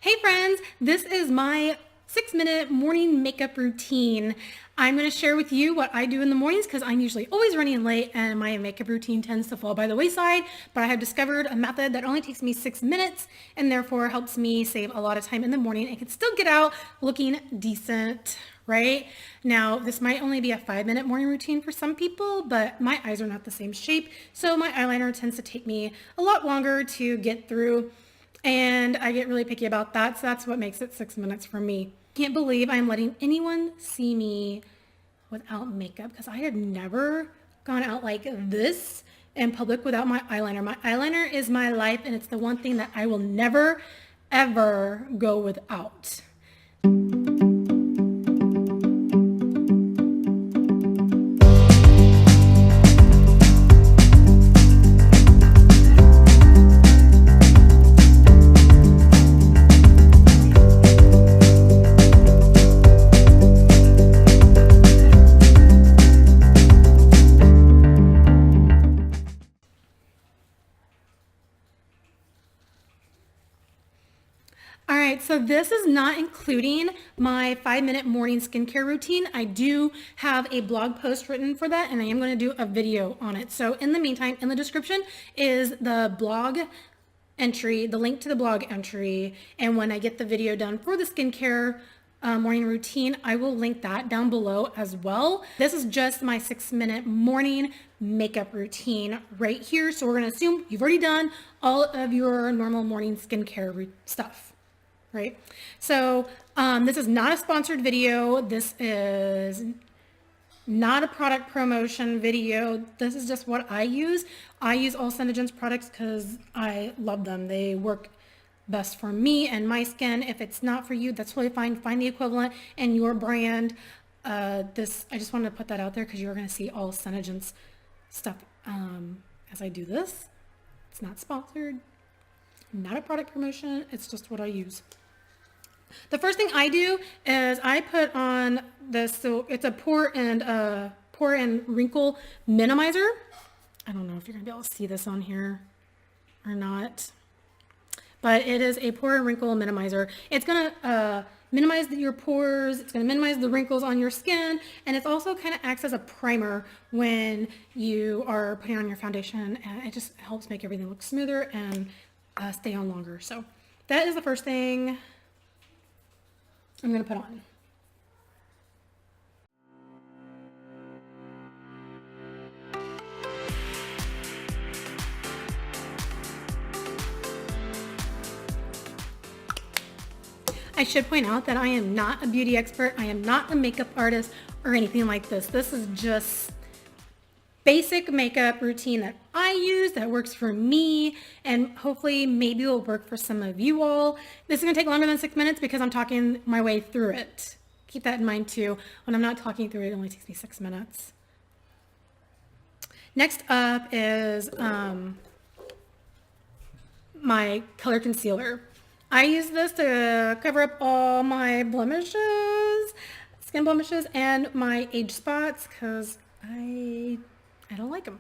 Hey friends, this is my 6-minute morning makeup routine. I'm going to share with you what I do in the mornings because I'm usually always running late and my makeup routine tends to fall by the wayside, but I have discovered a method that only takes me 6 minutes and therefore helps me save a lot of time in the morning and can still get out looking decent, right? Now, this might only be a 5-minute morning routine for some people, but my eyes are not the same shape, so my eyeliner tends to take me a lot longer to get through. And I get really picky about that, so that's what makes it 6 minutes for me. Can't believe I'm letting anyone see me without makeup because I have never gone out like this in public without my eyeliner. My eyeliner is my life, and it's the one thing that I will never, ever go without. All right, so this is not including my 5-minute morning skincare routine. I do have a blog post written for that, and I am going to do a video on it. So in the meantime, in the description is the blog entry, the link to the blog entry, and when I get the video done for the skincare morning routine, I will link that down below as well. This is just my 6-minute morning makeup routine right here. So we're going to assume you've already done all of your normal morning skincare stuff. Right? So this is not a sponsored video. This is not a product promotion video. This is just what I use. I use all SeneGence products because I love them. They work best for me and my skin. If it's not for you, that's totally fine. Find the equivalent in your brand. I just wanted to put that out there because you're going to see all SeneGence stuff as I do this. It's not sponsored, not a product promotion. It's just what I use. The first thing I do is I put on this, so it's a pore and wrinkle minimizer. I don't know if you're gonna be able to see this on here or not, but it is a pore and wrinkle minimizer. It's gonna minimize your pores. It's gonna minimize the wrinkles on your skin, and it also kind of acts as a primer when you are putting on your foundation, and it just helps make everything look smoother and stay on longer. So that is the first thing I'm going to put on. I should point out that I am not a beauty expert. I am not a makeup artist or anything like this. This is just basic makeup routine that I use that works for me, and hopefully maybe will work for some of you all. This is going to take longer than 6 minutes because I'm talking my way through it. Keep that in mind too. When I'm not talking through it, it only takes me 6 minutes. Next up is my color concealer. I use this to cover up all my blemishes, skin blemishes, and my age spots because I don't like them.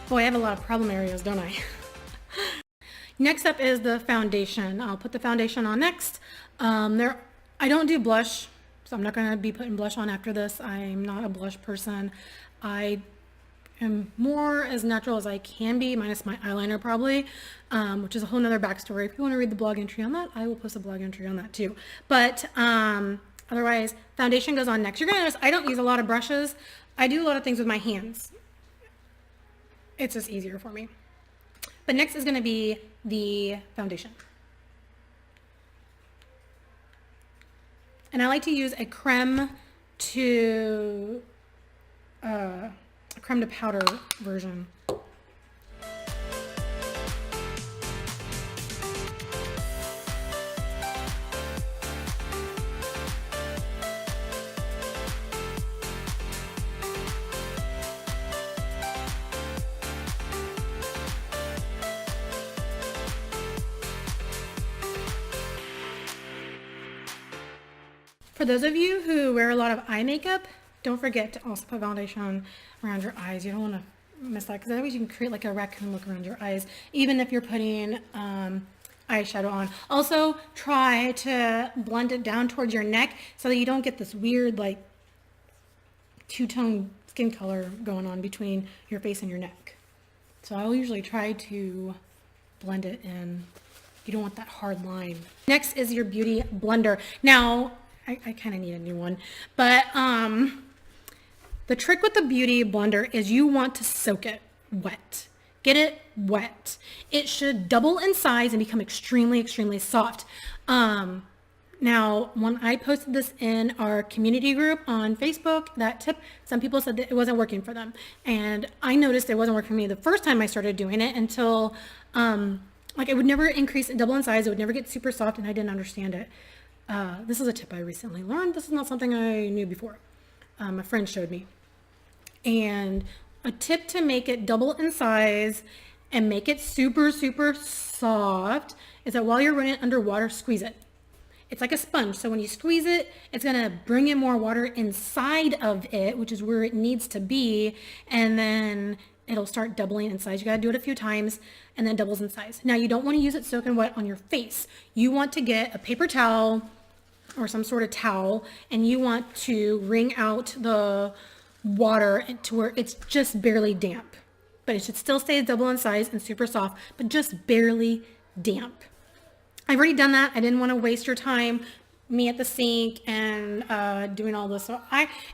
Boy, I have a lot of problem areas, don't I? Next up is the foundation. I'll put the foundation on next. I don't do blush, so I'm not going to be putting blush on after this. I'm not a blush person. I am more as natural as I can be, minus my eyeliner probably, which is a whole nother backstory. If you want to read the blog entry on that, I will post a blog entry on that too. But otherwise, foundation goes on next. You're going to notice I don't use a lot of brushes. I do a lot of things with my hands. It's just easier for me. But next is going to be the foundation. And I like to use a creme to powder version. For those of you who wear a lot of eye makeup, don't forget to also put foundation around your eyes. You don't want to miss that, because otherwise you can create like a raccoon look around your eyes, even if you're putting eyeshadow on. Also, try to blend it down towards your neck so that you don't get this weird like two-tone skin color going on between your face and your neck. So I will usually try to blend it in. You don't want that hard line. Next is your beauty blender. Now, I kind of need a new one, but the trick with the beauty blender is you want to soak it wet. Get it wet. It should double in size and become extremely, extremely soft. Now, when I posted this in our community group on Facebook, that tip, some people said that it wasn't working for them. And I noticed it wasn't working for me the first time I started doing it until, like it would never increase, double in size. It would never get super soft, and I didn't understand it. This is a tip I recently learned. This is not something I knew before. A friend showed me. And a tip to make it double in size and make it super, super soft is that while you're running it under water, squeeze it. It's like a sponge. So when you squeeze it, it's going to bring in more water inside of it, which is where it needs to be. And then it'll start doubling in size. You got to do it a few times and then doubles in size. Now you don't want to use it soaking wet on your face. You want to get a paper towel or some sort of towel, and you want to wring out the water to where it's just barely damp. But it should still stay double in size and super soft, but just barely damp. I've already done that. I didn't want to waste your time, me at the sink and doing all this.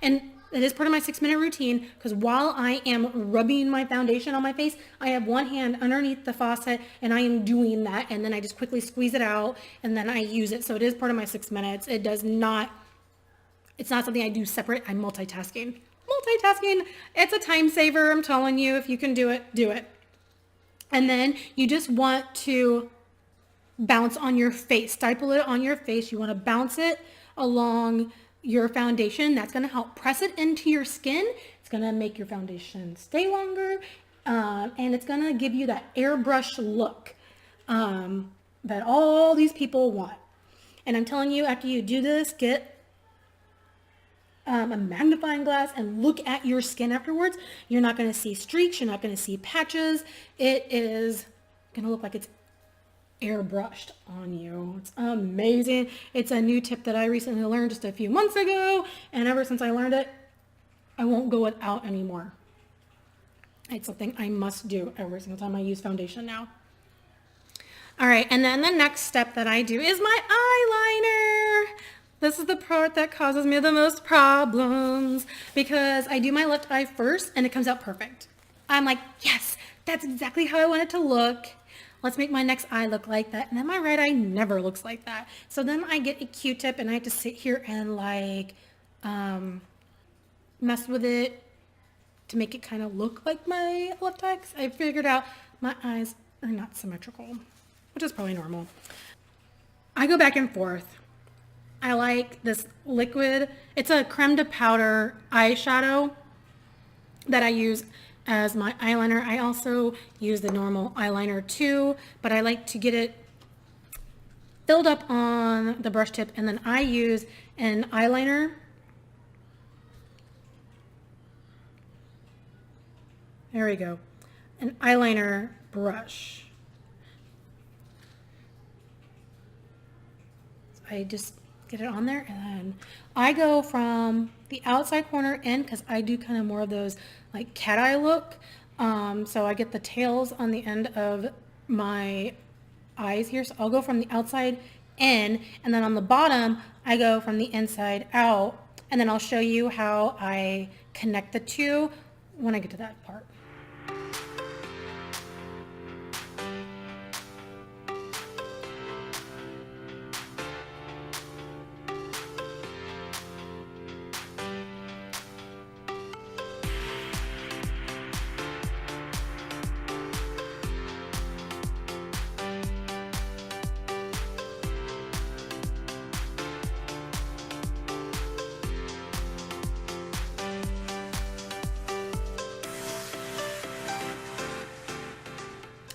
And it is part of my 6-minute routine, because while I am rubbing my foundation on my face, I have one hand underneath the faucet and I am doing that. And then I just quickly squeeze it out and then I use it. So it is part of my 6 minutes. It's not something I do separate. I'm multitasking. It's a time saver. I'm telling you, if you can do it, do it. And then you just want to bounce on your face, stipple it on your face. You want to bounce it along your foundation. That's going to help press it into your skin. It's going to make your foundation stay longer, and it's going to give you that airbrush look that all these people want. And I'm telling you, after you do this, get a magnifying glass and look at your skin afterwards. You're not going to see streaks. You're not going to see patches. It is going to look like it's airbrushed on you. It's amazing. It's a new tip that I recently learned just a few months ago, and ever since I learned it, I won't go without anymore. It's something I must do every single time I use foundation now. All right, and then the next step that I do is my eyeliner. This is the part that causes me the most problems, because I do my left eye first and it comes out perfect. I'm like, yes, that's exactly how I want it to look. Let's make my next eye look like that. And then my right eye never looks like that. So then I get a Q-tip and I have to sit here and like mess with it to make it kind of look like my left eye. 'Cause I figured out my eyes are not symmetrical, which is probably normal. I go back and forth. I like this liquid. It's a creme de powder eyeshadow that I use as my eyeliner. I also use the normal eyeliner too, but I like to get it filled up on the brush tip, and then I use an eyeliner. There we go. An eyeliner brush. I just get it on there, and then I go from the outside corner in, because I do kind of more of those like cat eye look. So I get the tails on the end of my eyes here. So I'll go from the outside in, and then on the bottom, I go from the inside out, and then I'll show you how I connect the two when I get to that part.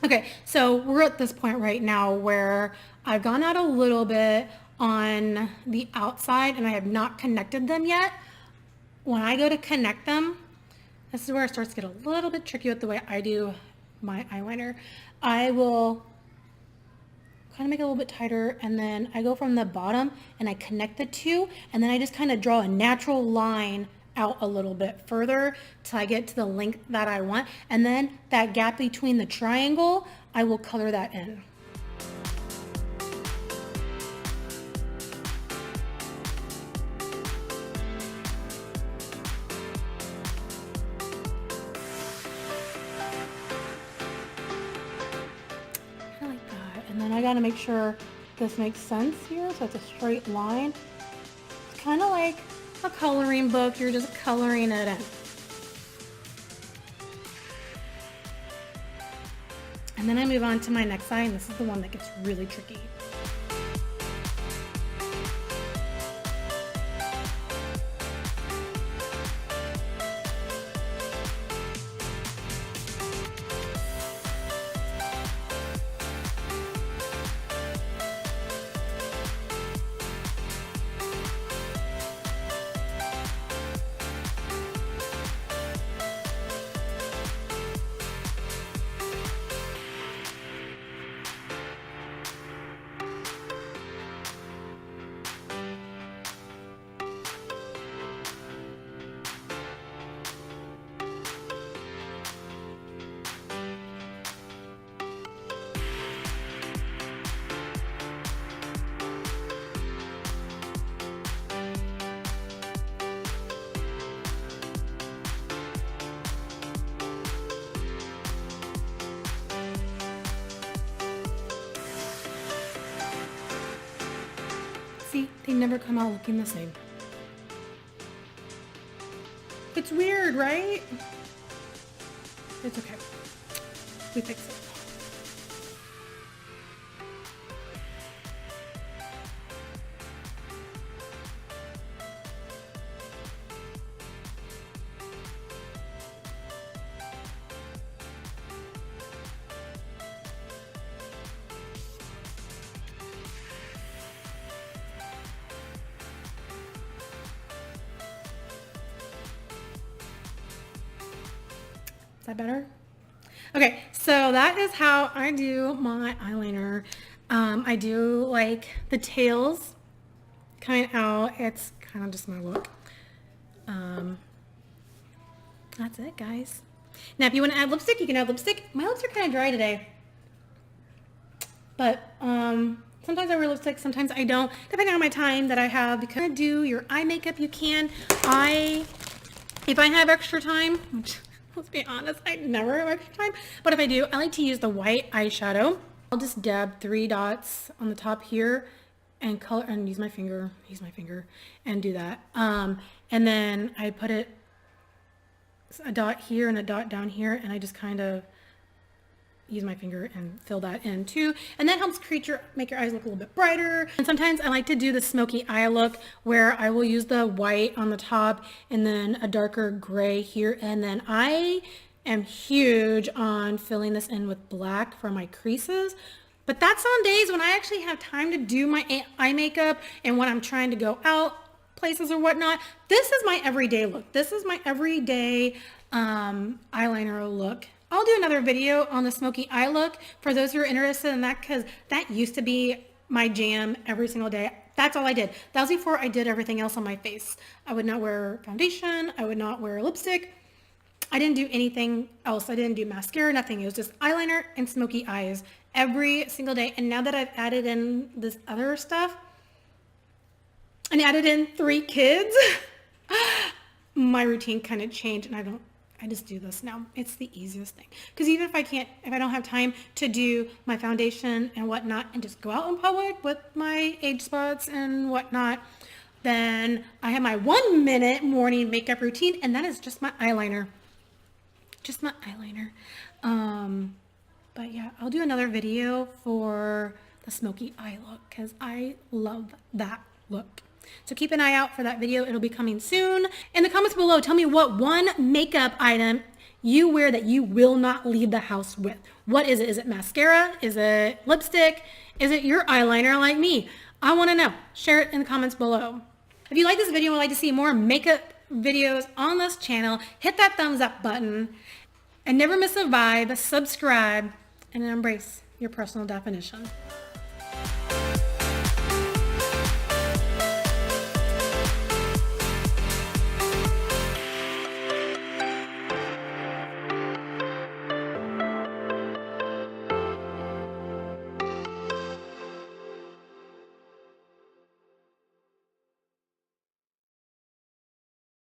Okay, so we're at this point right now where I've gone out a little bit on the outside and I have not connected them yet. When I go to connect them, this is where it starts to get a little bit tricky with the way I do my eyeliner. I will kind of make it a little bit tighter, and then I go from the bottom and I connect the two, and then I just kind of draw a natural line out a little bit further till I get to the length that I want, and then that gap between the triangle, I will color that in. And then I gotta make sure this makes sense here, so it's a straight line. It's kind of like a coloring book, you're just coloring it in. And then I move on to my next eye, and this is the one that gets really tricky. See, they never come out looking the same. It's weird, right? It's okay. We fix it. Is that better? Okay, so that is how I do my eyeliner. I do like the tails coming out. It's kind of just my look. That's it, guys. Now, if you want to add lipstick, you can add lipstick. My lips are kind of dry today. But sometimes I wear lipstick, sometimes I don't, depending on my time that I have. Because to do your eye makeup, you can. If I have extra time, which, let's be honest, I never have extra time. But if I do, I like to use the white eyeshadow. I'll just dab 3 dots on the top here and color and use my finger and do that. And then I put a dot here and a dot down here, and I just kind of use my finger and fill that in too. And that helps make your eyes look a little bit brighter. And sometimes I like to do the smoky eye look where I will use the white on the top and then a darker gray here. And then I am huge on filling this in with black for my creases. But that's on days when I actually have time to do my eye makeup and when I'm trying to go out places or whatnot. This is my everyday look. This is my everyday eyeliner look. I'll do another video on the smoky eye look for those who are interested in that, because that used to be my jam every single day. That's all I did. That was before I did everything else on my face. I would not wear foundation. I would not wear lipstick. I didn't do anything else. I didn't do mascara, nothing. It was just eyeliner and smoky eyes every single day. And now that I've added in this other stuff and added in 3 kids, my routine kind of changed, and I just do this now. It's the easiest thing. Because even if I don't have time to do my foundation and whatnot and just go out in public with my age spots and whatnot, then I have my 1-minute morning makeup routine, and that is just my eyeliner. Just my eyeliner. But yeah, I'll do another video for the smoky eye look because I love that look. So keep an eye out for that video. It'll be coming soon. In the comments below, tell me what one makeup item you wear that you will not leave the house with? What is it? Is it mascara? Is it lipstick? Is it your eyeliner like me? I want to know. Share it in the comments below. If you like this video and would like to see more makeup videos on this channel, hit that thumbs up button and never miss a vibe. Subscribe and embrace your personal definition.